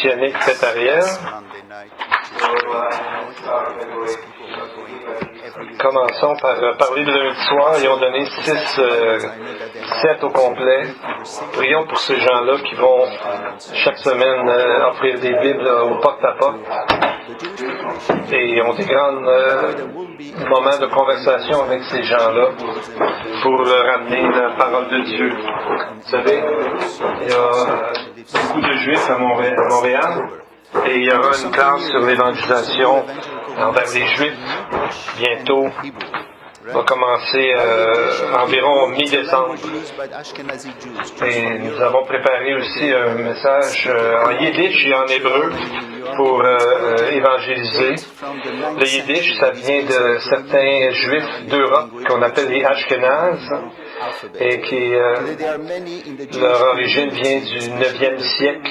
messianique Beth-Ariel. Commençons par parler de lundi soir. Ils ont donné 7 au complet. Prions pour ces gens-là qui vont chaque semaine offrir des Bibles au porte-à-porte. Et ils ont des grands moments de conversation avec ces gens-là pour leur amener la parole de Dieu. Vous savez, il y a beaucoup de Juifs à Montréal. Et il y aura une classe sur l'évangélisation envers les Juifs bientôt. Va commencer environ mi-décembre. Et nous avons préparé aussi un message en yiddish et en hébreu pour évangéliser. Le yiddish, ça vient de certains Juifs d'Europe qu'on appelle les Ashkénazes et qui leur origine vient du 9e siècle,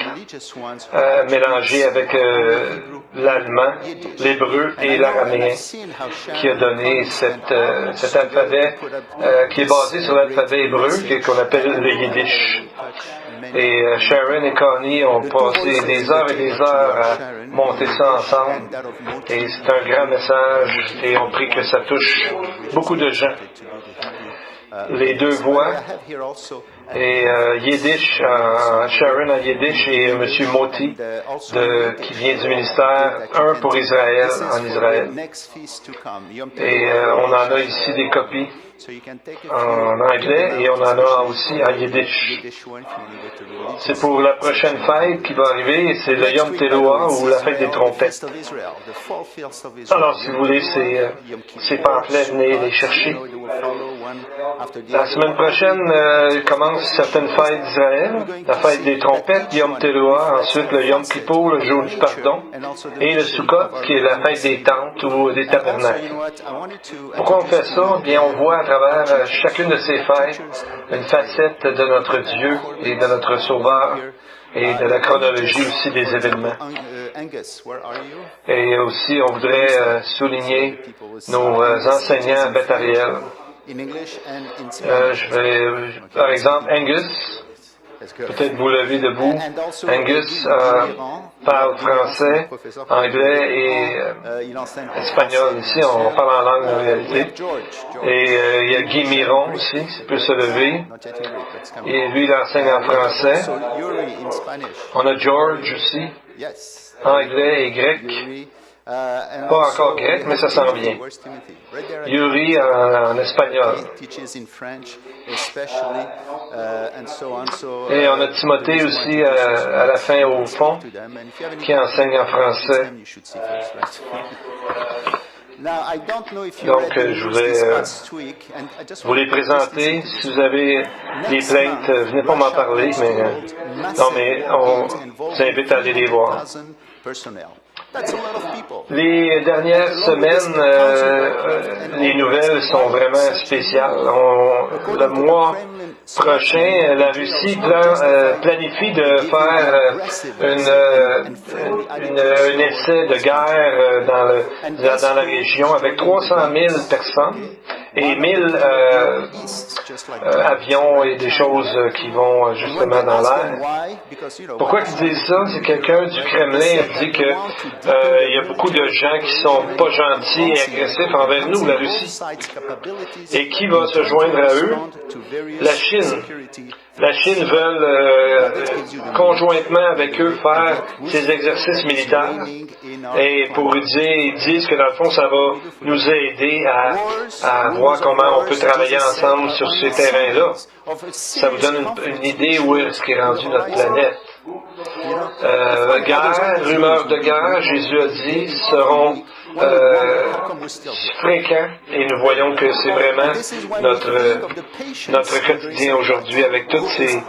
mélangé avec l'allemand, l'hébreu et l'araméen, qui a donné cet alphabet qui est basé sur l'alphabet hébreu qu'on appelle le yiddish. Et Sharon et Connie ont passé des heures et des heures à monter ça ensemble. Et c'est un grand message et on prie que ça touche beaucoup de gens. Les deux voix, et Yiddish, Sharon en Yiddish et M. Moti, qui vient du ministère, un pour Israël, en Israël. Et on en a ici des copies en anglais et on en a aussi en Yiddish. C'est pour la prochaine fête qui va arriver, c'est le Yom Teruah ou la fête des trompettes. Alors, si vous voulez ces pamphlets, venez les chercher. La semaine prochaine commence certaines fêtes d'Israël, la fête des trompettes, Yom Teruah, ensuite le Yom Kippour, le jour du pardon, et le Sukkot, qui est la fête des tentes ou des tabernacles. Pourquoi on fait ça? Bien, on voit à travers chacune de ces fêtes une facette de notre Dieu et de notre Sauveur et de la chronologie aussi des événements. Et aussi, on voudrait souligner nos enseignants à Beth-Ariel. Par exemple, Angus, peut-être vous levez debout. Angus parle français, anglais et espagnol. Ici, on parle en langue en réalité. Et il y a Guy Miron aussi, s'il peut se lever. Et lui, il enseigne en français. On a George aussi, anglais et grec. Pas encore grec, mais ça s'en vient. Yuri en espagnol. Et on a Timothée aussi à la fin au fond, qui enseigne en français. Donc, je voulais vous les présenter. Si vous avez des plaintes, venez pas m'en parler, mais on vous invite à aller les voir. Les dernières semaines, les nouvelles sont vraiment spéciales. Le mois prochain, la Russie planifie de faire un essai de guerre dans la région avec 300 000 personnes et 1000 avions et des choses qui vont justement dans l'air. Pourquoi ils disent ça? C'est quelqu'un du Kremlin qui dit que il y a beaucoup de gens qui sont pas gentils et agressifs envers nous, la Russie. Et qui va se joindre à eux? La Chine. La Chine veut conjointement avec eux faire ces exercices militaires et ils disent que dans le fond ça va nous aider à voir comment on peut travailler ensemble sur ces terrains-là. Ça vous donne une idée où est-ce qu'est rendue notre planète. Guerre, rumeurs de guerre, Jésus a dit, seront fréquents et nous voyons que c'est vraiment notre quotidien aujourd'hui avec toutes ces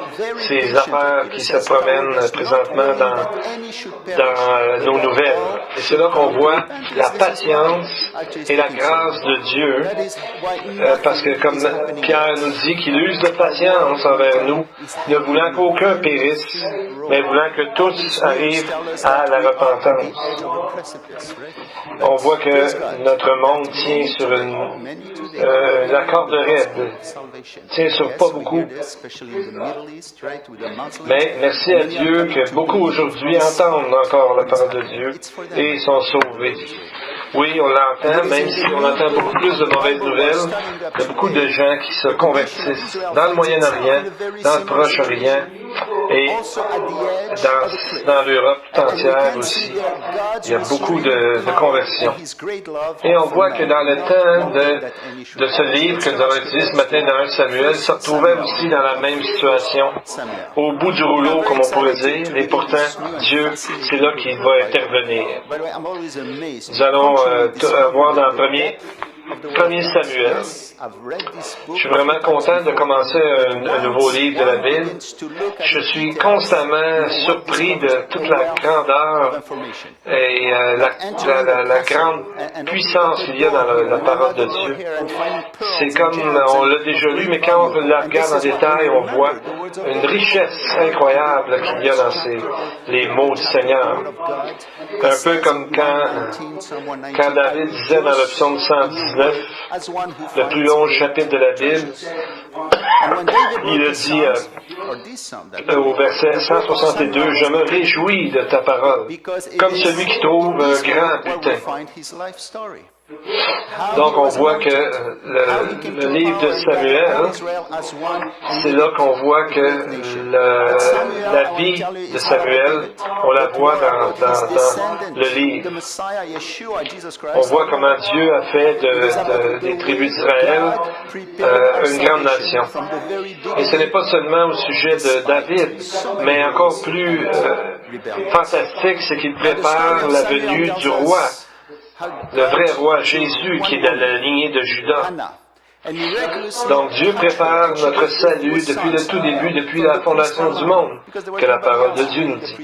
affaires qui se promènent présentement dans nos nouvelles. Et c'est là qu'on voit la patience et la grâce de Dieu parce que comme Pierre nous dit qu'il use de patience envers nous, ne voulant qu'aucun périsse, mais voulant que tous arrivent à la repentance. On voit que notre monde tient sur la corde raide, tient sur pas beaucoup. Mais merci à Dieu que beaucoup aujourd'hui entendent encore la parole de Dieu et sont sauvés. Oui, on l'entend, même si on entend beaucoup plus de mauvaises nouvelles. Il y a beaucoup de gens qui se convertissent dans le Moyen-Orient, dans le Proche-Orient et dans l'Europe tout entière aussi. Il y a beaucoup de conversions. Et on voit que dans le temps de ce livre que nous avons étudié ce matin dans 1 Samuel, se retrouvait aussi dans la même situation, au bout du rouleau, comme on pourrait dire, et pourtant, Dieu, c'est là qu'il va intervenir. Nous allons voir dans le premier Samuel. Je suis vraiment content de commencer un nouveau livre de la Bible. Je suis constamment surpris de toute la grandeur et la grande puissance qu'il y a dans la parole de Dieu. C'est comme, on l'a déjà lu, mais quand on la regarde en détail, on voit une richesse incroyable qu'il y a dans les mots du Seigneur. Un peu comme quand David disait dans le psaume 119, le plus long chapitre de la Bible, il a dit au verset 162, « Je me réjouis de ta parole, comme celui qui trouve un grand butin. » Donc on voit que le livre de Samuel, c'est là qu'on voit que la vie de Samuel, on la voit dans le livre. On voit comment Dieu a fait des tribus d'Israël une grande nation. Et ce n'est pas seulement au sujet de David, mais encore plus fantastique, c'est qu'il prépare la venue du roi. Le vrai roi Jésus qui est dans la lignée de Juda. Donc Dieu prépare notre salut depuis le tout début, depuis la fondation du monde, que la parole de Dieu nous dit.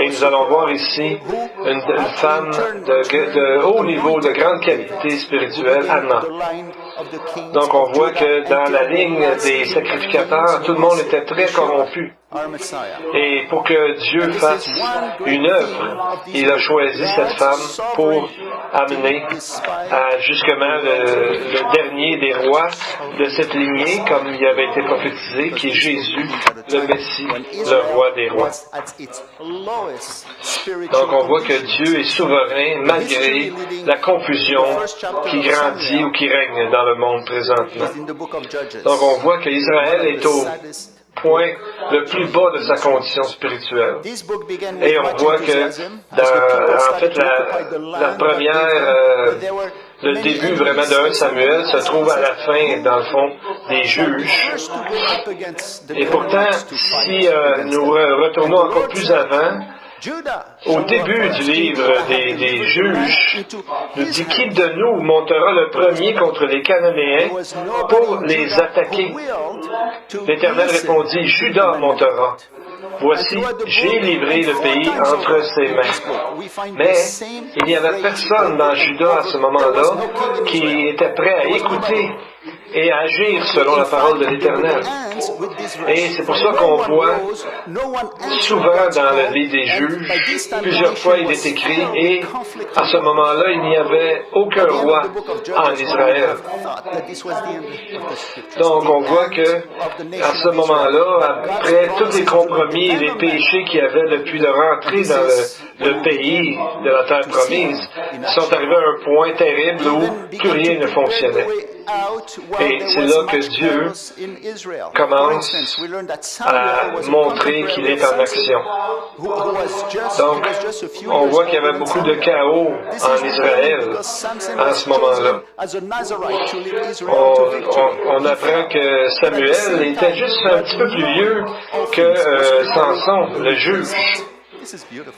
Et nous allons voir ici une femme de haut niveau, de grande qualité spirituelle, Anna. Donc on voit que dans la ligne des sacrificateurs, tout le monde était très corrompu. Et pour que Dieu fasse une œuvre, il a choisi cette femme pour amener à justement le dernier des rois de cette lignée, comme il avait été prophétisé, qui est Jésus, le Messie, le roi des rois. Donc on voit que Dieu est souverain malgré la confusion qui grandit ou qui règne dans le monde présentement. Donc on voit qu'Israël est au point le plus bas de sa condition spirituelle. Et on voit que, en fait, la première, le début vraiment de 1 Samuel se trouve à la fin, dans le fond, des juges. Et pourtant, si nous retournons encore plus avant, au début du livre des juges, nous dit qui de nous montera le premier contre les Cananéens pour les attaquer. L'Éternel répondit, Juda montera. Voici, j'ai livré le pays entre ses mains. Mais il n'y avait personne dans Juda à ce moment-là qui était prêt à écouter et à agir selon la parole de l'Éternel. Et c'est pour ça qu'on voit souvent dans le livre des juges, plusieurs fois il est écrit, et à ce moment-là, il n'y avait aucun roi en Israël. Donc on voit que à ce moment-là, après tous les compromis et les péchés qu'il y avait depuis leur entrée dans le pays de la terre promise, ils sont arrivés à un point terrible où plus rien ne fonctionnait. Et c'est là que Dieu commence à montrer qu'il est en action. Donc, on voit qu'il y avait beaucoup de chaos en Israël à ce moment-là. On apprend que Samuel était juste un petit peu plus vieux que Samson, le juge.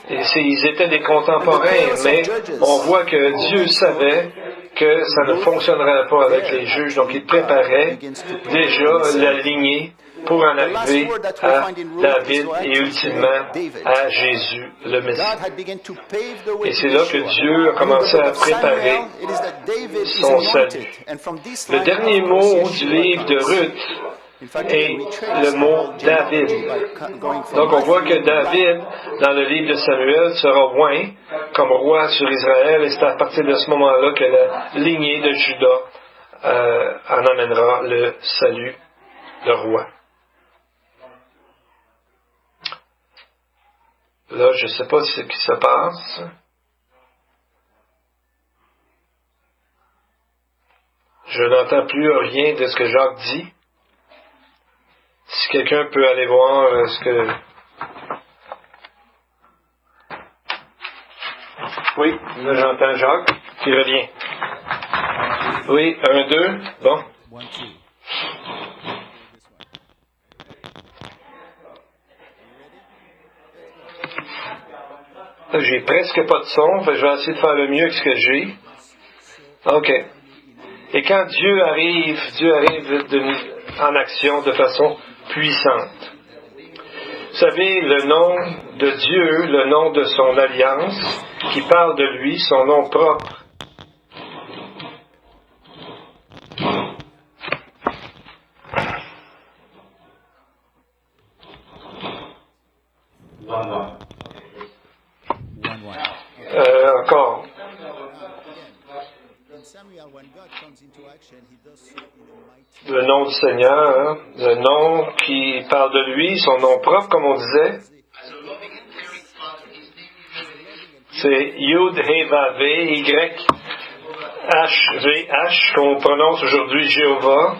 Et ils étaient des contemporains, mais on voit que Dieu savait que ça ne fonctionnerait pas avec les juges, donc il préparait déjà la lignée pour en arriver à David et ultimement à Jésus, le Messie. Et c'est là que Dieu a commencé à préparer son salut. Le dernier mot du livre de Ruth et le mot David. Donc on voit que David, dans le livre de Samuel, sera oint comme roi sur Israël, et c'est à partir de ce moment-là que la lignée de Juda en amènera le salut, le roi. Là, je ne sais pas ce qui se passe. Je n'entends plus rien de ce que Jacques dit. Si quelqu'un peut aller voir ce que... Oui, là j'entends Jacques qui revient. Oui, 1, 2, bon. J'ai presque pas de son, je vais essayer de faire le mieux avec ce que j'ai. OK. Et quand Dieu arrive en action de façon puissante. Vous savez, le nom de Dieu, le nom de son alliance, qui parle de lui, son nom propre. Encore. Le nom du Seigneur, hein? Le nom qui parle de lui, son nom propre, comme on disait. C'est Yud He Vav Y H V H, qu'on prononce aujourd'hui Jéhovah.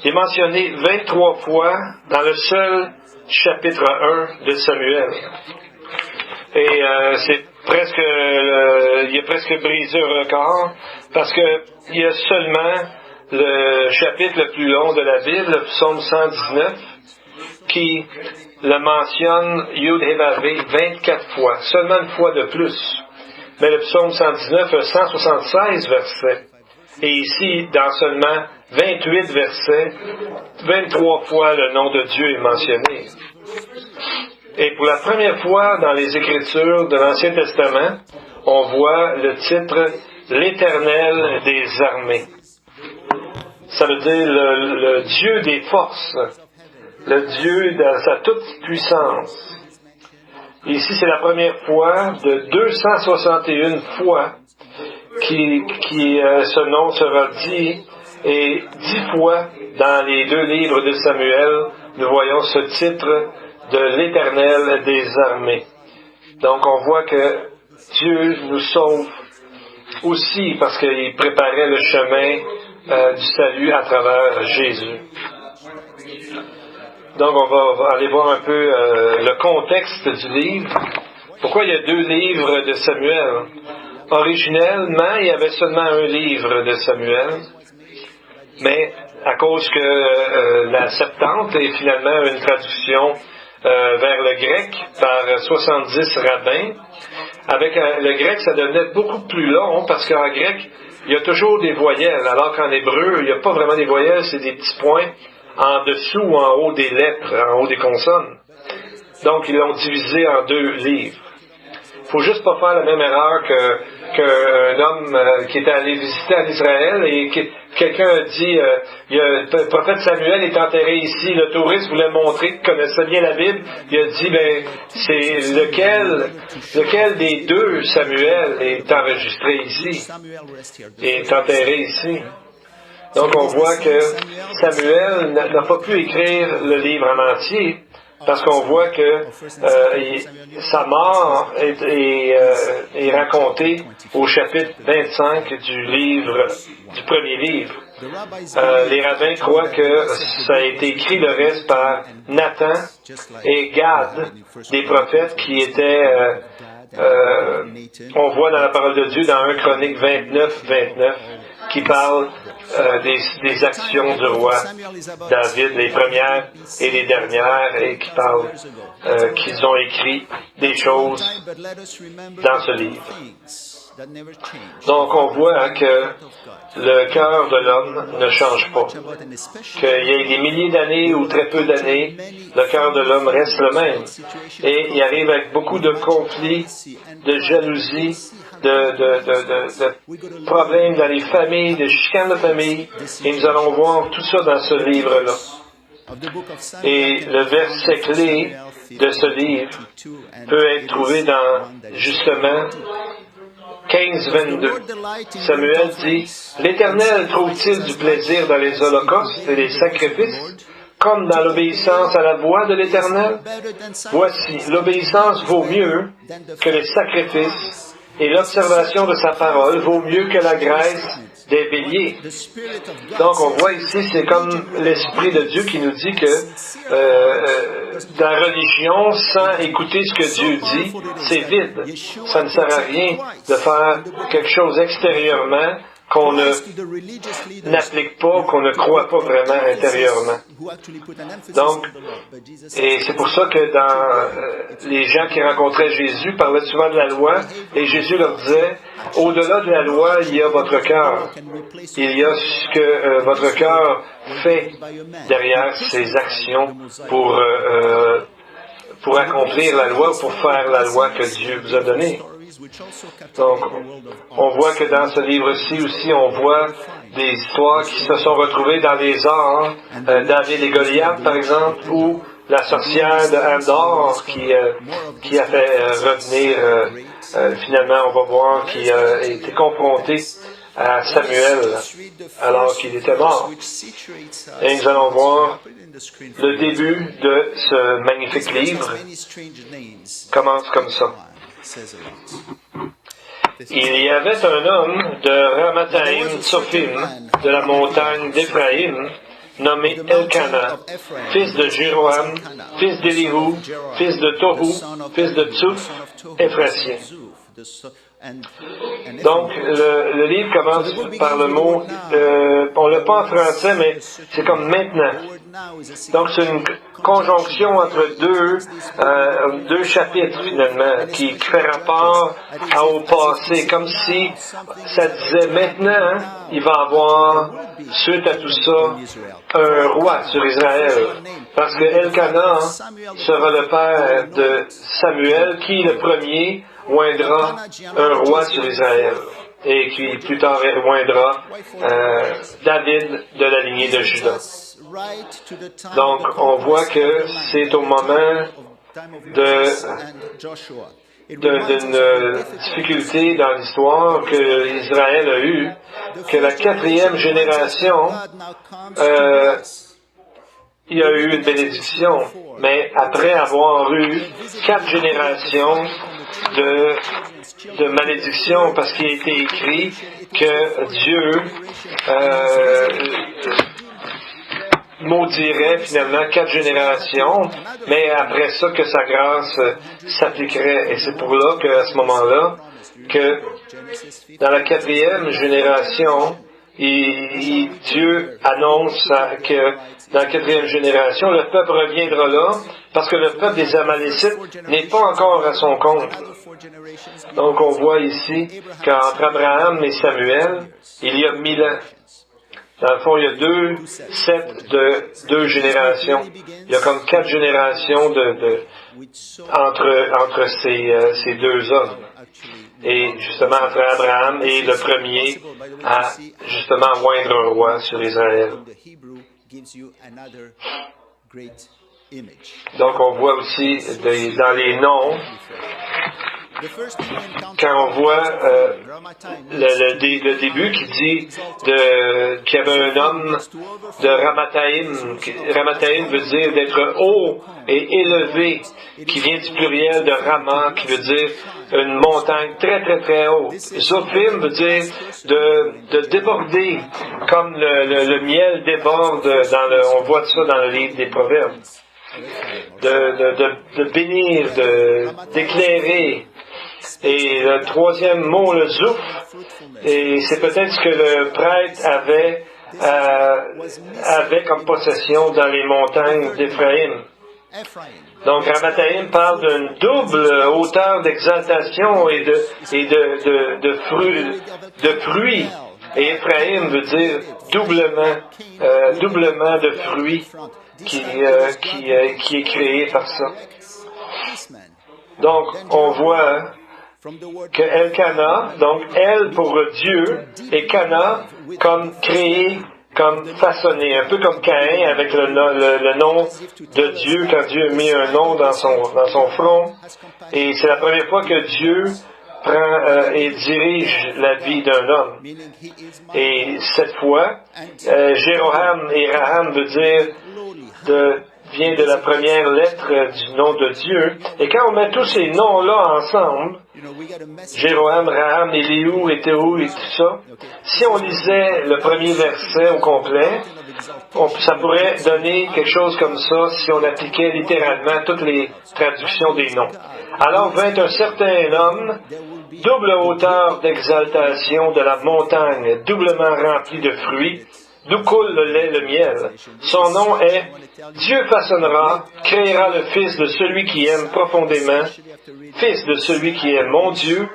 Il est mentionné 23 fois dans le seul chapitre 1 de Samuel. Et c'est presque, il a presque brisé un record, parce que il y a seulement le chapitre le plus long de la Bible, le psaume 119, qui le mentionne Yud He Vav He 24 fois, seulement une fois de plus. Mais le psaume 119 a 176 versets. Et ici, dans seulement 28 versets, 23 fois le nom de Dieu est mentionné. Et pour la première fois dans les Écritures de l'Ancien Testament, on voit le titre « L'Éternel des armées ». Ça veut dire le Dieu des forces, le Dieu dans sa toute puissance. Ici, c'est la première fois de 261 fois ce nom sera dit, et 10 fois dans les 2 livres de Samuel, nous voyons ce titre de l'Éternel des armées. Donc on voit que Dieu nous sauve aussi parce qu'il préparait le chemin du salut à travers Jésus. Donc on va aller voir un peu le contexte du livre. Pourquoi il y a 2 livres de Samuel? Originellement, il y avait seulement un livre de Samuel, mais à cause que la Septante est finalement une traduction vers le grec par 70 rabbins. Avec le grec, ça devenait beaucoup plus long parce qu'en grec, il y a toujours des voyelles, alors qu'en hébreu, il n'y a pas vraiment des voyelles, c'est des petits points en dessous ou en haut des lettres, en haut des consonnes. Donc, ils l'ont divisé en 2 livres. Il ne faut juste pas faire la même erreur qu'un homme qui était allé visiter en Israël et quelqu'un a dit le prophète Samuel est enterré ici. Le touriste voulait montrer qu'il connaissait bien la Bible. Il a dit c'est lequel des 2 Samuel est enregistré ici et est enterré ici. Donc on voit que Samuel n'a pas pu écrire le livre en entier, parce qu'on voit que sa mort est racontée au chapitre 25 du premier livre. Les rabbins croient que ça a été écrit le reste par Nathan et Gad, des prophètes qui étaient, on voit dans la parole de Dieu dans 1 Chronique 29, qui parle des actions du roi David, les premières et les dernières, et qui parle qu'ils ont écrit des choses dans ce livre. Donc on voit que le cœur de l'homme ne change pas. Qu'il y ait des milliers d'années ou très peu d'années, le cœur de l'homme reste le même. Et il arrive avec beaucoup de conflits, de jalousie, de problèmes dans les familles, de chicanes de famille. Et nous allons voir tout ça dans ce livre-là. Et le verset clé de ce livre peut être trouvé dans, justement, 15-22. Samuel dit, « L'Éternel trouve-t-il du plaisir dans les holocaustes et les sacrifices, comme dans l'obéissance à la voix de l'Éternel? Voici, l'obéissance vaut mieux que les sacrifices, et l'observation de sa parole vaut mieux que la graisse des béliers. » Donc, on voit ici, c'est comme l'Esprit de Dieu qui nous dit que la religion, sans écouter ce que Dieu dit, c'est vide. Ça ne sert à rien de faire quelque chose extérieurement qu'on n'applique pas, qu'on ne croit pas vraiment intérieurement. Donc, et c'est pour ça que dans les gens qui rencontraient Jésus parlaient souvent de la loi, et Jésus leur disait, au-delà de la loi, il y a votre cœur. Il y a ce que votre cœur fait derrière ses actions pour accomplir la loi, pour faire la loi que Dieu vous a donnée. Donc, on voit que dans ce livre-ci aussi, on voit des histoires qui se sont retrouvées dans les arts. David et Goliath, par exemple, ou la sorcière de Endor qui a fait revenir, finalement, on va voir, qui a été confronté à Samuel alors qu'il était mort. Et nous allons voir le début de ce magnifique livre commence comme ça. Il y avait un homme de Ramathaïm Tsophim, de la montagne d'Éphraïm, nommé Elkana, fils de Jéroham, fils d'Élihu, fils de Tohu, fils de Tsuf, Éphratien. Donc, le livre commence par le mot, on l'a pas en français, mais c'est comme maintenant. Donc, c'est une conjonction entre deux chapitres, finalement, qui fait rapport au passé, comme si ça disait maintenant, il va avoir, suite à tout ça, un roi sur Israël. Parce que Elkana sera le père de Samuel, qui, le premier, oindra un roi sur Israël, et qui plus tard oindra David de la lignée de Juda. Donc, on voit que c'est au moment d'une difficulté dans l'histoire que Israël a eue, que la 4e génération, il y a eu une bénédiction, mais après avoir eu 4 générations de malédiction, parce qu'il a été écrit que Dieu maudirait finalement 4 générations, mais après ça que sa grâce s'appliquerait. Et c'est pour là qu'à ce moment-là, que dans la 4e génération, Dieu annonce que dans la 4e génération, le peuple reviendra là, parce que le peuple des Amalécites n'est pas encore à son compte. Donc on voit ici qu'entre Abraham et Samuel, il y a 1000 ans. Dans le fond, il y a 2 sets de 2 générations. Il y a comme 4 générations entre ces 2 hommes. Et justement, entre Abraham et le premier à justement oindre un roi sur Israël. Donc on voit aussi dans les noms, quand on voit le début qui dit qu'il y avait un homme de Ramathaïm. Ramathaïm veut dire d'être haut et élevé, qui vient du pluriel de Rama, qui veut dire une montagne très très très haute. Zophim veut dire de déborder, comme le miel déborde on voit ça dans le livre des Proverbes. De bénir, d'éclairer. Et le 3e mot, le zouf, et c'est peut-être ce que le prêtre avait comme possession dans les montagnes d'Éphraïm. Donc Ramathaïm parle d'une double hauteur d'exaltation et de fruits. Et Éphraïm veut dire doublement de fruits qui est créé par ça. Donc, on voit que Elkana, donc El pour Dieu, et Kana comme créé comme façonné, un peu comme Caïn avec le nom de Dieu, quand Dieu a mis un nom dans son front. Et c'est la première fois que Dieu prend et dirige la vie d'un homme. Et cette fois, Jéroham et Raham veut dire vient de la première lettre du nom de Dieu. Et quand on met tous ces noms-là ensemble, Jéroham, Raham, Elihu, et Théou et tout ça, si on lisait le premier verset au complet, ça pourrait donner quelque chose comme ça si on appliquait littéralement toutes les traductions des noms. Alors vint un certain homme, double hauteur d'exaltation de la montagne, doublement rempli de fruits, d'où coule le lait, le miel. Son nom est Dieu façonnera, créera le fils de celui qui aime profondément, fils de celui qui est mon Dieu,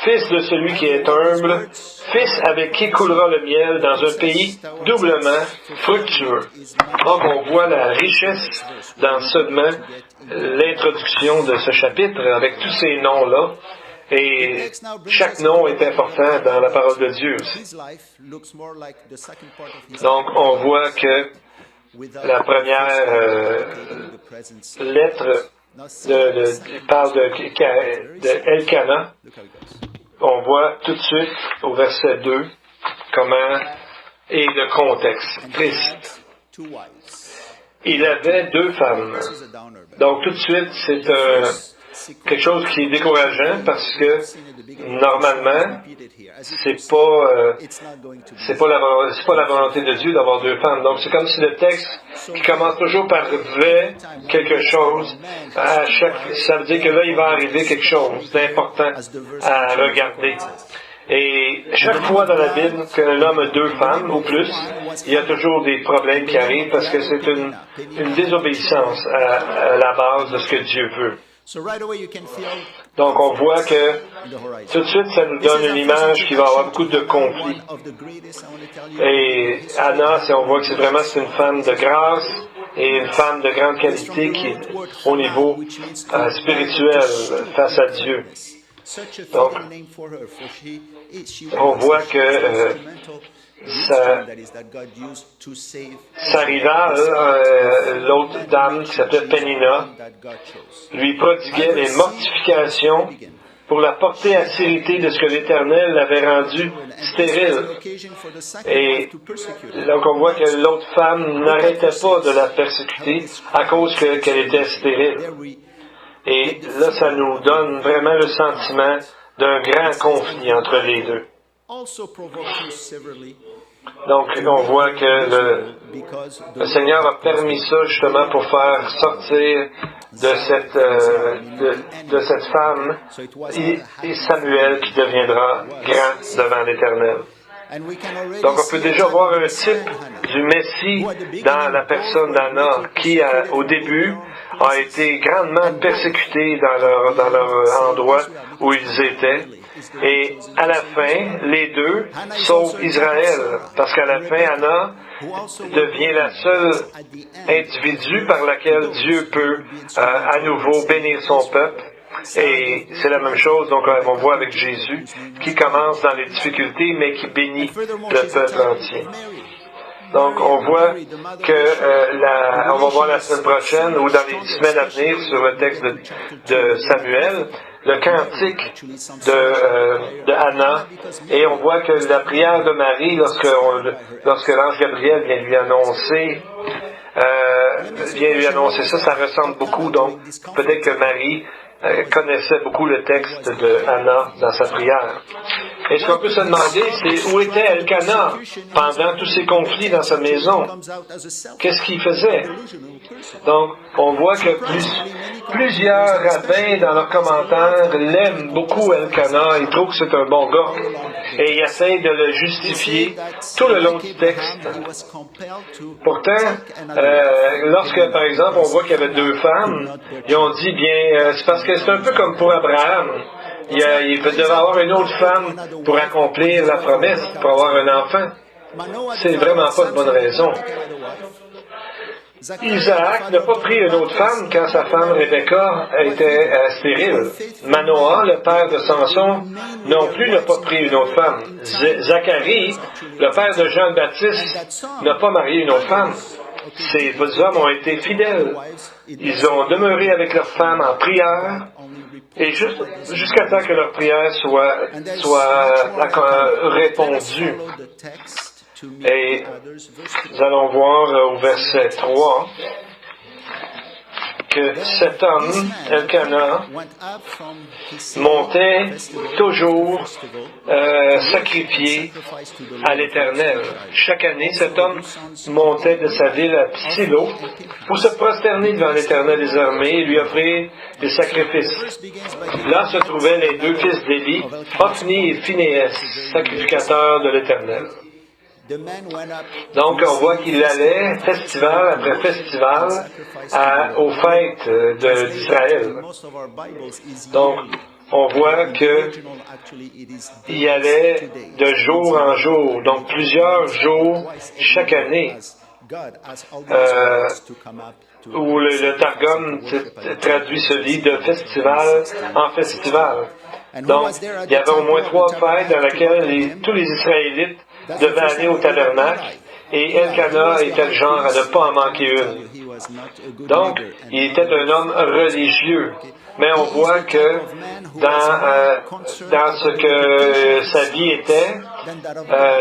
fils de celui qui est humble, fils avec qui coulera le miel dans un pays doublement fructueux. Donc on voit la richesse dans seulement l'introduction de ce chapitre avec tous ces noms-là. Et chaque nom est important dans la parole de Dieu aussi. Donc, on voit que la première lettre parle de Elkana. On voit tout de suite au verset 2 comment est le contexte précis. Il avait 2 femmes. Donc, tout de suite, c'est quelque chose qui est décourageant parce que normalement, c'est pas la volonté de Dieu d'avoir 2 femmes. Donc c'est comme si le texte qui commence toujours par V quelque chose, ça veut dire que là il va arriver quelque chose d'important à regarder. Et chaque fois dans la Bible qu'un homme a 2 femmes ou plus, il y a toujours des problèmes qui arrivent parce que c'est une désobéissance à la base de ce que Dieu veut. Donc on voit que tout de suite ça nous donne une image qui va avoir beaucoup de conflits. Et Anna, on voit que c'est une femme de grâce et une femme de grande qualité qui est au niveau spirituel face à Dieu. Donc on voit que sa rivale, l'autre dame qui s'appelait Pénina, lui prodiguait les mortifications pour la porter à sérité de ce que l'Éternel l'avait rendu stérile. Et donc on voit que l'autre femme n'arrêtait pas de la persécuter à cause qu'elle était stérile. Et là, ça nous donne vraiment le sentiment d'un grand conflit entre les deux. Donc, on voit que le Seigneur a permis ça justement pour faire sortir de cette femme et Samuel qui deviendra grand devant l'Éternel. Donc, on peut déjà voir un type du Messie dans la personne d'Anna qui, au début, a été grandement persécuté dans leur endroit où ils étaient. Et à la fin, les deux sauvent Israël, parce qu'à la fin, Anna devient la seule individu par laquelle Dieu peut à nouveau bénir son peuple. Et c'est la même chose, donc on voit avec Jésus, qui commence dans les difficultés, mais qui bénit le peuple entier. Donc, on voit que on va voir la semaine prochaine ou dans les semaines à venir sur le texte de Samuel, le cantique de Anna, et on voit que la prière de Marie, lorsque l'ange Gabriel vient lui annoncer ça, ça ressemble beaucoup. Donc, peut-être que Marie connaissait beaucoup le texte de Anna dans sa prière. Et ce qu'on peut se demander, c'est où était Elkana pendant tous ces conflits dans sa maison? Qu'est-ce qu'il faisait? Donc, on voit que plusieurs rabbins, dans leurs commentaires, l'aiment beaucoup Elkana, ils trouvent que c'est un bon gars. Et ils essayent de le justifier tout le long du texte. Pourtant, lorsque, par exemple, on voit qu'il y avait 2 femmes, ils ont dit, c'est parce que c'est un peu comme pour Abraham. Il devait avoir une autre femme pour accomplir la promesse, pour avoir un enfant. C'est vraiment pas de bonne raison. Isaac n'a pas pris une autre femme quand sa femme Rebecca était stérile. Manoah, le père de Samson, non plus n'a pas pris une autre femme. Zacharie, le père de Jean le Baptiste, n'a pas marié une autre femme. Ces hommes ont été fidèles. Ils ont demeuré avec leurs femmes en prière, et jusqu'à temps que leur prière soit répondue. Et nous allons voir au verset 3 que cet homme, Elkanah, montait toujours sacrifié à l'Éternel. Chaque année, cet homme montait de sa ville à Silo pour se prosterner devant l'Éternel des armées et lui offrir des sacrifices. Là se trouvaient les deux fils d'Élie, Hophni et Phinéas, sacrificateurs de l'Éternel. Donc, on voit qu'il allait, festival après festival, aux fêtes d'Israël. Donc, on voit qu'il allait de jour en jour, donc plusieurs jours chaque année, où le Targum traduit ce lit de festival en festival. Donc, il y avait au moins 3 fêtes dans lesquelles tous les Israélites devaient aller au tabernacle, et Elkanah était le genre à ne pas en manquer une. Donc, il était un homme religieux. Mais on voit que dans ce que sa vie était,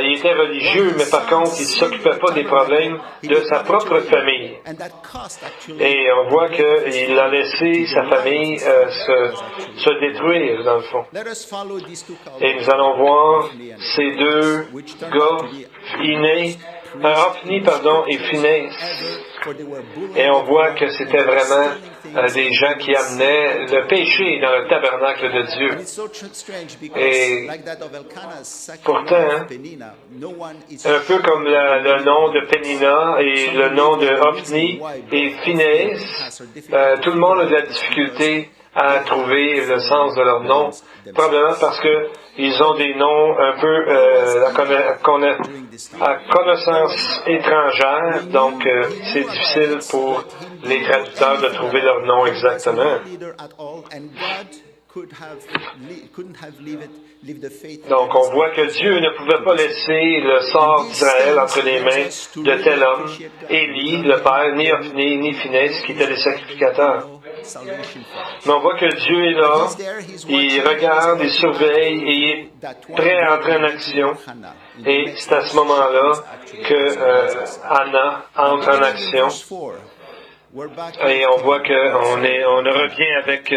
il était religieux, mais par contre, il ne s'occupait pas des problèmes de sa propre famille. Et on voit qu'il a laissé sa famille se détruire, dans le fond. Et nous allons voir ces deux gars, Hophni et Phinéas. Et on voit que c'était vraiment des gens qui amenaient le péché dans le tabernacle de Dieu. Et pourtant, un peu comme le nom de Pénina et le nom de Hophni et Phinéas, tout le monde a de la difficulté à trouver le sens de leur nom, probablement parce qu'ils ont des noms un peu à connaissance étrangère, donc c'est difficile pour les traducteurs de trouver leur nom exactement. Donc, on voit que Dieu ne pouvait pas laisser le sort d'Israël entre les mains de tel homme, Élie, le père, ni Hophni, ni Phinéas, qui étaient les sacrificateurs. Mais on voit que Dieu est là, il regarde, il surveille, et il est prêt à entrer en action. Et c'est à ce moment-là que Anna entre en action. Et on voit qu'on revient avec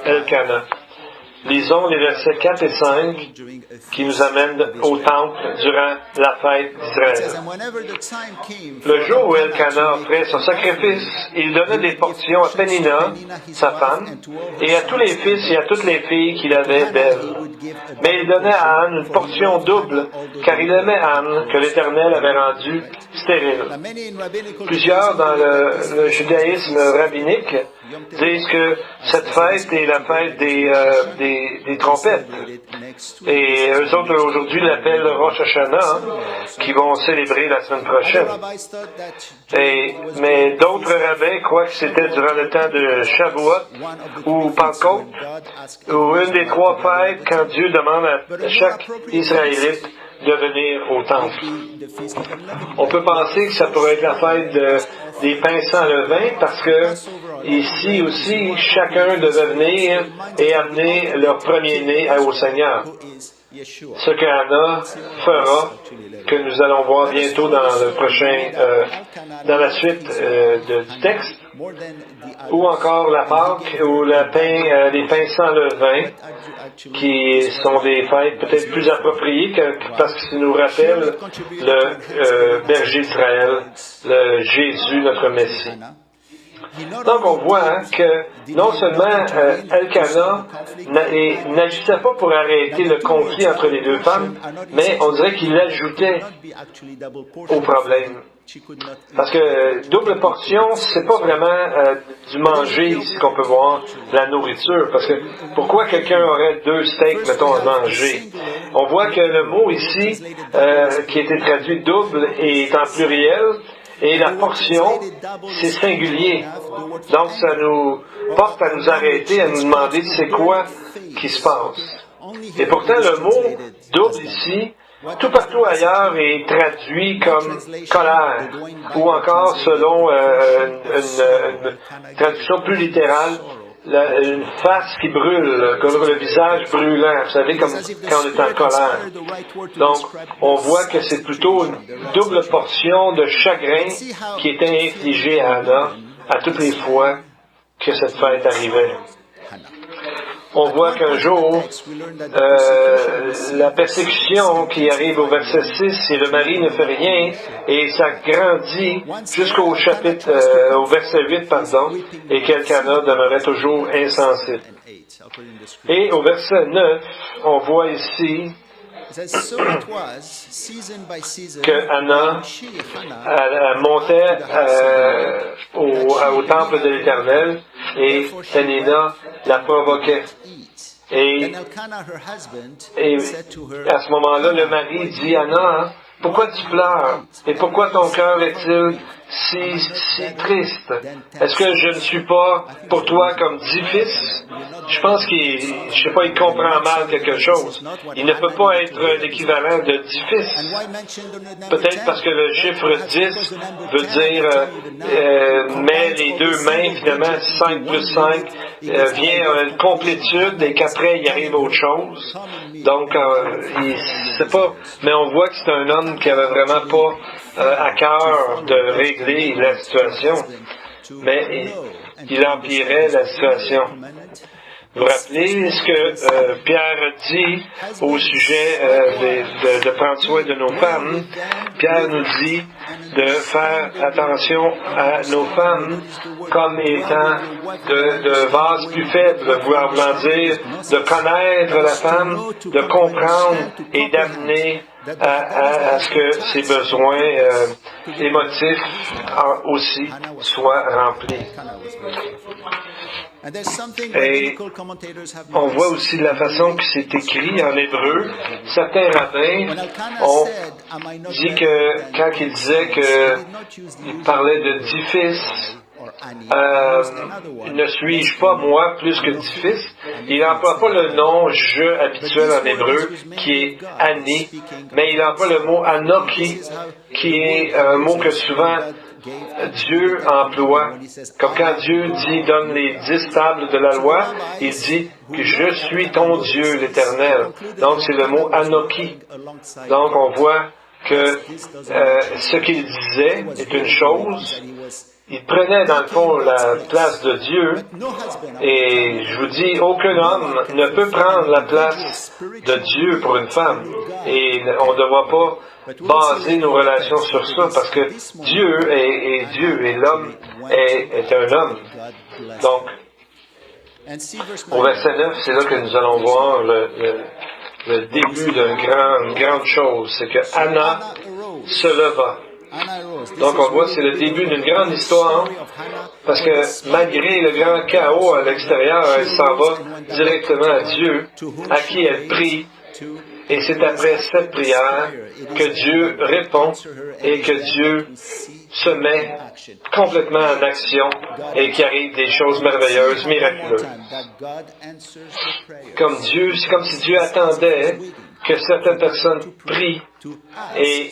Elkanah. Lisons les versets 4 et 5 qui nous amènent au temple durant la fête d'Israël. Le jour où Elkanah offrait son sacrifice, il donnait des portions à Pénina, sa femme, et à tous les fils et à toutes les filles qu'il avait d'elle. Mais il donnait à Anne une portion double, car il aimait Anne, que l'Éternel avait rendue stérile. Plusieurs dans le judaïsme rabbinique disent que cette fête est la fête des trompettes. Et eux autres, aujourd'hui, l'appellent Rosh Hashanah, qui vont célébrer la semaine prochaine. Mais d'autres rabbins croient que c'était durant le temps de Shavuot ou Pentecôte, ou une des 3 fêtes quand Dieu demande à chaque Israélite de venir au temple. On peut penser que ça pourrait être la fête des pains sans levain, parce que ici aussi, chacun devait venir et amener leur premier-né au Seigneur. Ce qu'Anna fera, que nous allons voir bientôt dans dans la suite du texte, ou encore la Pâque, ou les pains sans levain, qui sont des fêtes peut-être plus appropriées parce que ça nous rappelle le berger d'Israël, le Jésus, notre Messie. Donc on voit que non seulement Elkanah n'agissait pas pour arrêter le conflit entre les deux femmes, mais on dirait qu'il l'ajoutait au problème. Parce que double portion, c'est pas vraiment du manger ici qu'on peut voir la nourriture. Parce que pourquoi quelqu'un aurait 2 steaks, mettons, à manger? On voit que le mot ici, qui a été traduit double, est en pluriel, Et la portion, c'est singulier. Donc, ça nous porte à nous arrêter, à nous demander c'est quoi qui se passe. Et pourtant, le mot double ici, tout partout ailleurs, est traduit comme colère, ou encore, selon une traduction plus littérale, une face qui brûle, comme le visage brûlant, vous savez, comme quand on est en colère. Donc, on voit que c'est plutôt une double portion de chagrin qui était infligée à Anna à toutes les fois que cette fête arrivait. On voit qu'un jour, la persécution qui arrive au verset 6, et le mari ne fait rien, et ça grandit jusqu'au chapitre, au verset 8, pardon, et qu'Elkana demeurait toujours insensible. Et au verset 9, on voit ici que Anna montait au temple de l'Éternel et Pénina la provoquait. Et à ce moment-là, le mari dit à Anna, pourquoi tu pleures? Et pourquoi ton cœur est-il si triste? Est-ce que je ne suis pas pour toi comme 10 fils? Je pense il comprend mal quelque chose. Il ne peut pas être l'équivalent de 10 fils. Peut-être parce que le chiffre 10 veut dire, mais les deux mains, finalement, 5 plus 5, vient une complétude et qu'après, il arrive autre chose. Donc, c'est pas, mais on voit que c'est un homme qui avait vraiment pas à cœur de régler la situation, mais il empirait la situation. Vous vous rappelez ce que Pierre dit au sujet de prendre soin de nos femmes? Pierre nous dit de faire attention à nos femmes comme étant de vases plus faibles, voulant dire de connaître la femme, de comprendre et d'amener à ce que ses besoins émotifs aussi soient remplis. Et on voit aussi la façon que c'est écrit en hébreu. Certains rabbins ont dit que quand ils disaient qu'ils parlaient de 10 fils, ne suis-je pas moi plus que 10 fils? Il n'emploie pas le nom je habituel en hébreu qui est Ani, mais il emploie le mot Anoki qui est un mot que souvent Dieu emploie, comme quand Dieu dit, donne les 10 tables de la loi, il dit que je suis ton Dieu, l'Éternel. Donc c'est le mot Anoki. Donc on voit que ce qu'il disait est une chose. Il prenait dans le fond la place de Dieu, et je vous dis, aucun homme ne peut prendre la place de Dieu pour une femme, et on ne doit pas baser nos relations sur ça, parce que Dieu est Dieu, et l'homme est un homme. Donc, au verset 9, c'est là que nous allons voir le début d'une grande chose, c'est que Anna se leva. Donc on voit c'est le début d'une grande histoire, parce que malgré le grand chaos à l'extérieur, elle s'en va directement à Dieu, à qui elle prie, et c'est après cette prière que Dieu répond et que Dieu se met complètement en action et qu'il arrive des choses merveilleuses, miraculeuses. C'est comme si Dieu attendait que certaines personnes prient et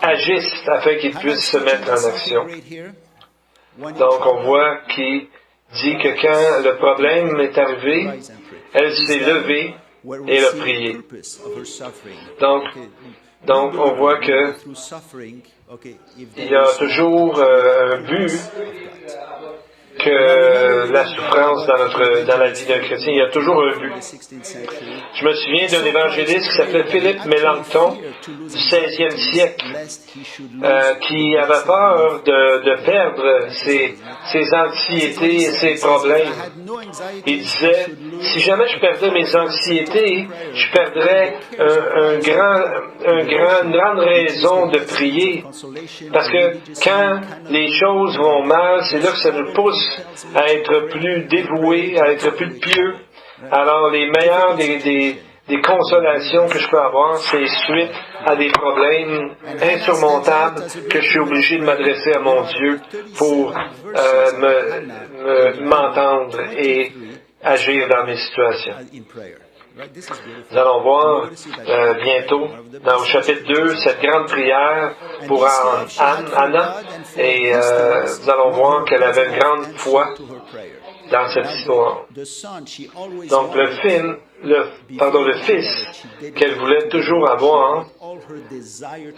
agissent afin qu'ils puissent se mettre en action. Donc on voit qu'il dit que quand le problème est arrivé, elle s'est levée et elle a prié. Donc on voit que il y a toujours un but que la souffrance dans la vie d'un chrétien, il y a toujours un but. Je me souviens d'un évangéliste qui s'appelait Philippe Mélenchon du 16e siècle, qui avait peur de perdre ses anxiétés et ses problèmes. Il disait, si jamais je perdais mes anxiétés, je perdrais une grande raison de prier. Parce que quand les choses vont mal, c'est là que ça nous pousse à être plus dévoués, à être plus pieux. Alors, les meilleurs des consolations que je peux avoir, c'est suite à des problèmes insurmontables que je suis obligé de m'adresser à mon Dieu pour m'entendre et agir dans mes situations. Nous allons voir bientôt, dans le chapitre 2, cette grande prière pour Anna, et nous allons voir qu'elle avait une grande foi dans cette histoire. Donc le fils qu'elle voulait toujours avoir,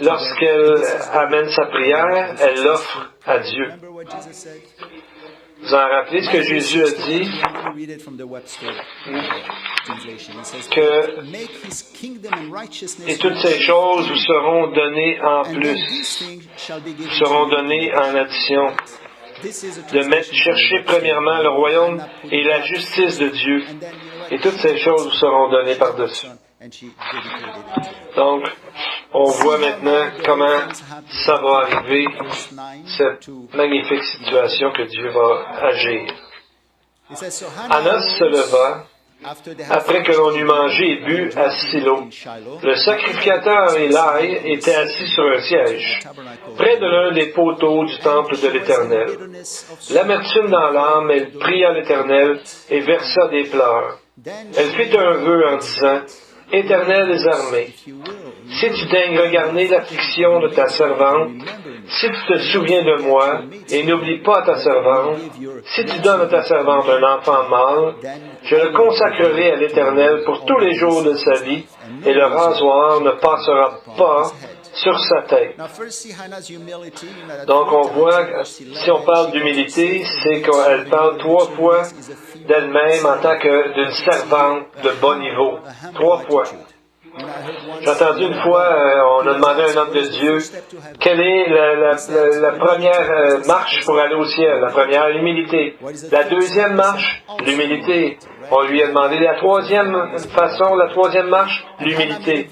lorsqu'elle amène sa prière, elle l'offre à Dieu. Vous en rappelez ce que Jésus a dit? Et toutes ces choses vous seront données en plus, vous seront données en addition. Chercher premièrement le royaume et la justice de Dieu, et toutes ces choses vous seront données par-dessus. Donc, on voit maintenant comment ça va arriver, cette magnifique situation que Dieu va agir. Anna se leva, après que l'on eut mangé et bu à Silo. Le sacrificateur Élie était assis sur un siège, près de l'un des poteaux du temple de l'Éternel. L'amertume dans l'âme, elle pria l'Éternel et versa des pleurs. Elle fit un vœu en disant, « Éternel des armées, si tu daignes regarder l'affliction de ta servante, si tu te souviens de moi, et n'oublie pas ta servante, si tu donnes à ta servante un enfant mâle, je le consacrerai à l'Éternel pour tous les jours de sa vie, et le rasoir ne passera pas sur sa tête. » Donc on voit, si on parle d'humilité, c'est qu'elle parle 3 fois d'elle-même en tant que d'une servante de bon niveau. 3 fois. J'ai entendu une fois, on a demandé à un homme de Dieu, quelle est la première marche pour aller au ciel? La première, l'humilité. La deuxième marche, l'humilité. On lui a demandé la troisième marche, l'humilité.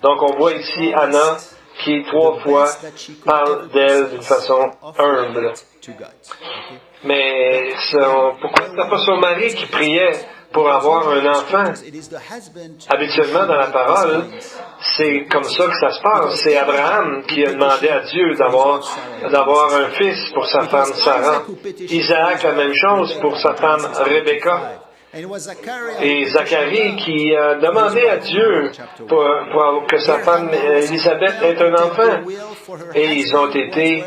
Donc on voit ici Anna qui 3 fois parle d'elle d'une façon humble. Mais pourquoi c'était pas son mari qui priait pour avoir un enfant? Habituellement, dans la parole, c'est comme ça que ça se passe. C'est Abraham qui a demandé à Dieu d'avoir un fils pour sa femme Sarah. Isaac, la même chose pour sa femme Rebecca. Et Zacharie qui a demandé à Dieu pour que sa femme Élisabeth ait un enfant. Et ils ont été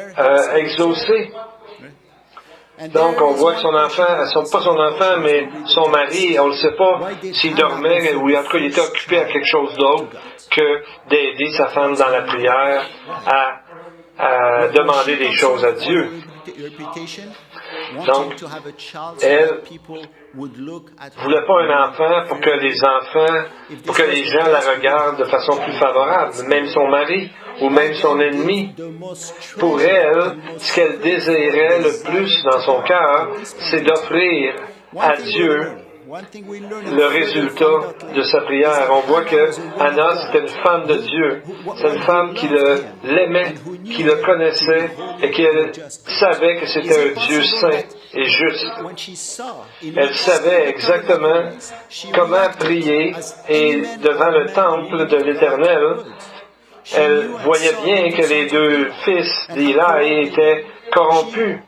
exaucés. Donc, on voit que son enfant, pas son enfant, mais son mari, on ne sait pas s'il dormait ou en tout cas il était occupé à quelque chose d'autre que d'aider sa femme dans la prière à demander des choses à Dieu. Donc, elle voulait pas un enfant pour que les gens la regardent de façon plus favorable, même son mari ou même son ennemi. Pour elle, ce qu'elle désirait le plus dans son cœur, c'est d'offrir à Dieu le résultat de sa prière. On voit que Anna, c'était une femme de Dieu. C'est une femme qui l'aimait, qui le connaissait et qui savait que c'était un Dieu saint et juste. Elle savait exactement comment prier et devant le temple de l'Éternel, elle voyait bien que les 2 fils d'Élie étaient corrompus.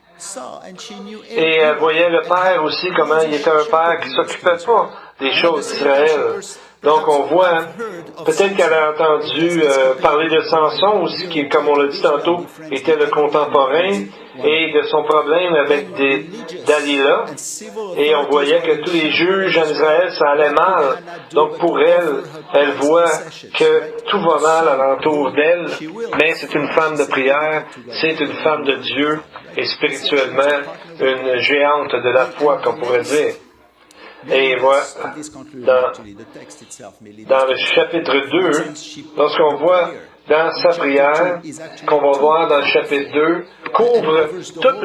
Et elle voyait le père aussi, comment il était un père qui ne s'occupait pas des choses d'Israël. Donc on voit, peut-être qu'elle a entendu parler de Samson aussi, qui, comme on l'a dit tantôt, était le contemporain, et de son problème avec Dalila. Et on voyait que tous les juges en Israël, ça allait mal. Donc pour elle, elle voit que tout va mal alentour d'elle, mais c'est une femme de prière, c'est une femme de Dieu, et spirituellement, une géante de la foi, qu'on pourrait dire. Et voilà, dans le chapitre 2, lorsqu'on voit dans sa prière, qu'on va voir dans le chapitre 2, couvre toute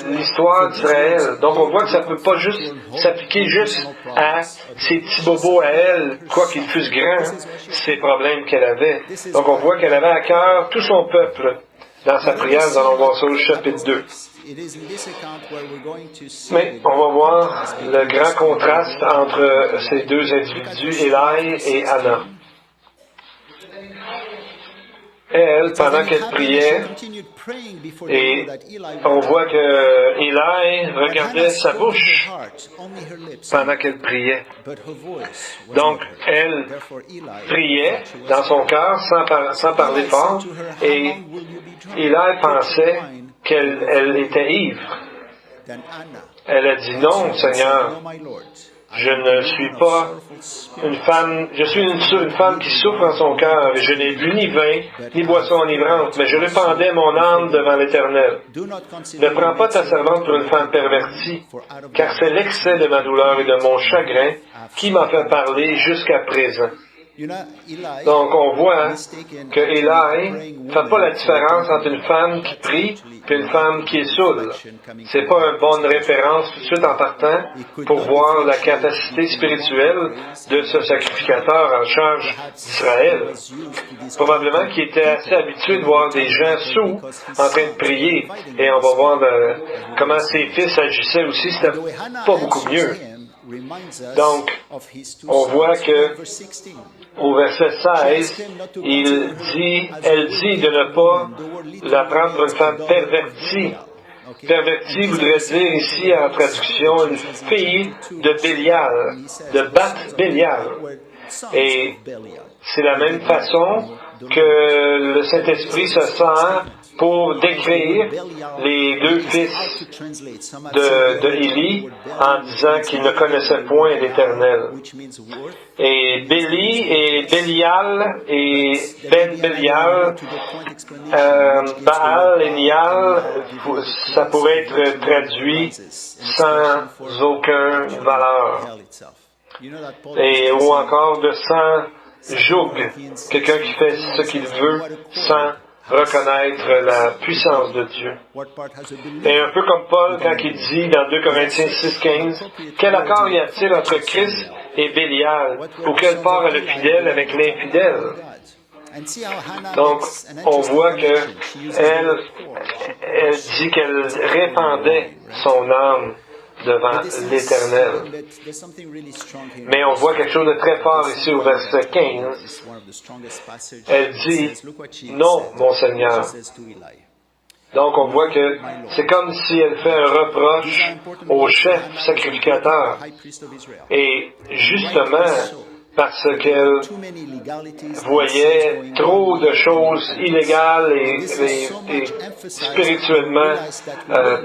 l'histoire d'Israël. Donc on voit que ça ne peut pas juste s'appliquer juste à ses petits bobos à elle, quoi qu'ils fussent grands, ces problèmes qu'elle avait. Donc on voit qu'elle avait à cœur tout son peuple. Dans sa prière, nous allons voir ça au chapitre 2. Mais on va voir le grand contraste entre ces deux individus, Élie et Anna. Elle, pendant qu'elle priait, et on voit que Élie regardait sa bouche pendant qu'elle priait. Donc, elle priait dans son cœur sans parler fort, et Élie pensait qu'elle était ivre. Elle a dit non, Seigneur. Je ne suis pas une femme, je suis une femme qui souffre en son cœur, et je n'ai bu ni vin, ni boisson enivrante, mais je répandais mon âme devant l'Éternel. Ne prends pas ta servante pour une femme pervertie, car c'est l'excès de ma douleur et de mon chagrin qui m'a fait parler jusqu'à présent. Donc, on voit que Élie ne fait pas la différence entre une femme qui prie et une femme qui est saoule. C'est pas une bonne référence tout de suite en partant pour voir la capacité spirituelle de ce sacrificateur en charge d'Israël. Probablement qu'il était assez habitué de voir des gens sourds en train de prier. Et on va voir comment ses fils agissaient aussi. C'était pas beaucoup mieux. Donc, on voit que au verset 16, elle dit de ne pas la prendre pour une femme pervertie. Pervertie voudrait dire ici, en traduction, une fille de Bélial, de Bath-Bélial. Et c'est la même façon que le Saint-Esprit se sert pour décrire les deux fils de Élie en disant qu'ils ne connaissaient point l'Éternel. Et Béli et Bélial et Ben-Bélial, Baal et Nial, ça pourrait être traduit sans aucune valeur. Et, ou encore de sans joug, quelqu'un qui fait ce qu'il veut sans reconnaître la puissance de Dieu. Et un peu comme Paul quand il dit dans 2 Corinthiens 6,15, « Quel accord y a-t-il entre Christ et Bélial? Ou quelle part est le fidèle avec l'infidèle? » Donc, on voit qu'elle dit qu'elle répandait son âme devant l'Éternel. Mais on voit quelque chose de très fort ici au verset 15. Elle dit, « Non, mon Seigneur. » Donc on voit que c'est comme si elle fait un reproche au chef sacrificateur. Et justement, parce qu'elle voyait trop de choses illégales et spirituellement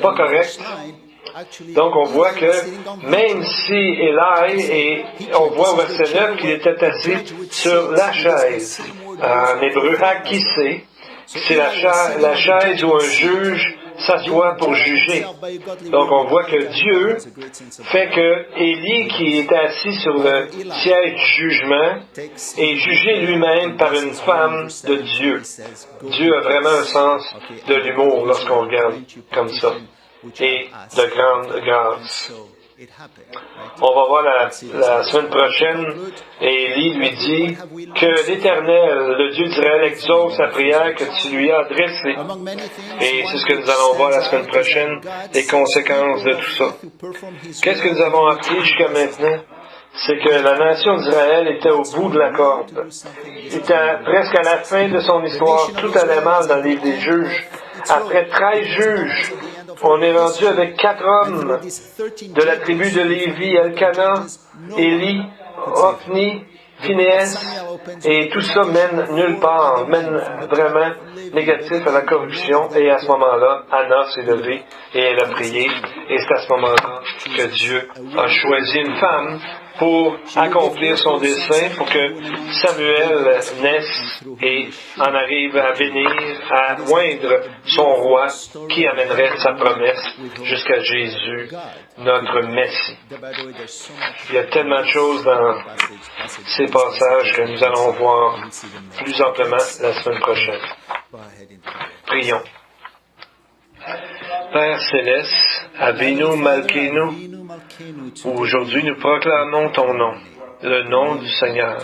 pas correctes. Donc, on voit que même si Élie, et on voit au verset 9 qu'il était assis sur la chaise, en hébreu, hakissé, c'est la chaise où un juge s'assoit pour juger. Donc, on voit que Dieu fait que Élie, qui était assis sur le siège du jugement, est jugé lui-même par une femme de Dieu. Dieu a vraiment un sens de l'humour lorsqu'on regarde comme ça. Et de grande grâce. On va voir la semaine prochaine, et Élie lui dit que l'Éternel, le Dieu d'Israël, exauce la prière que tu lui as adressée. Et c'est ce que nous allons voir la semaine prochaine, les conséquences de tout ça. Qu'est-ce que nous avons appris jusqu'à maintenant? C'est que la nation d'Israël était au bout de la corde. Était presque à la fin de son histoire, tout allait mal dans le livre des juges. Après 13 juges, on est rendu avec 4 hommes de la tribu de Lévi, Elkana, Élie, Ophni, Phinéas, et tout ça mène nulle part, mène vraiment négatif à la corruption. Et à ce moment-là, Anna s'est levée et elle a prié. Et c'est à ce moment-là que Dieu a choisi une femme pour accomplir son dessein, pour que Samuel naisse et en arrive à bénir, à oindre son roi qui amènerait sa promesse jusqu'à Jésus, notre Messie. Il y a tellement de choses dans ces passages que nous allons voir plus amplement la semaine prochaine. Prions. Père Céleste, Avinu Malkeinu, aujourd'hui nous proclamons ton nom, le nom du Seigneur.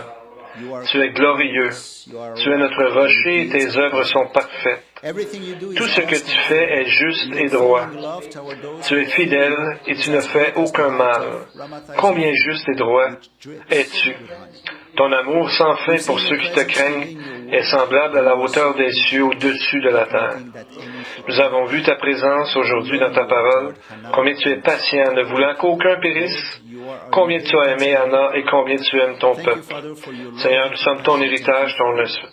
Tu es glorieux. Tu es notre rocher et tes œuvres sont parfaites. Tout ce que tu fais est juste et droit. Tu es fidèle et tu ne fais aucun mal. Combien juste et droit es-tu? Ton amour sans fin pour ceux qui te craignent est semblable à la hauteur des cieux au-dessus de la terre. Nous avons vu ta présence aujourd'hui dans ta parole, combien tu es patient, ne voulant qu'aucun périsse, combien tu as aimé Anna et combien tu aimes ton peuple. Seigneur, nous sommes ton héritage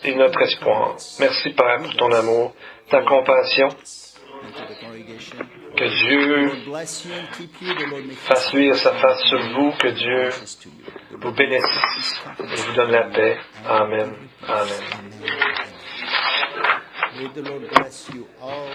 et notre espoir. Merci, Père, pour ton amour, ta compassion. Que Dieu fasse luire sa face sur vous, que Dieu vous bénisse et vous donne la paix. Amen. Amen. May the Lord bless you all.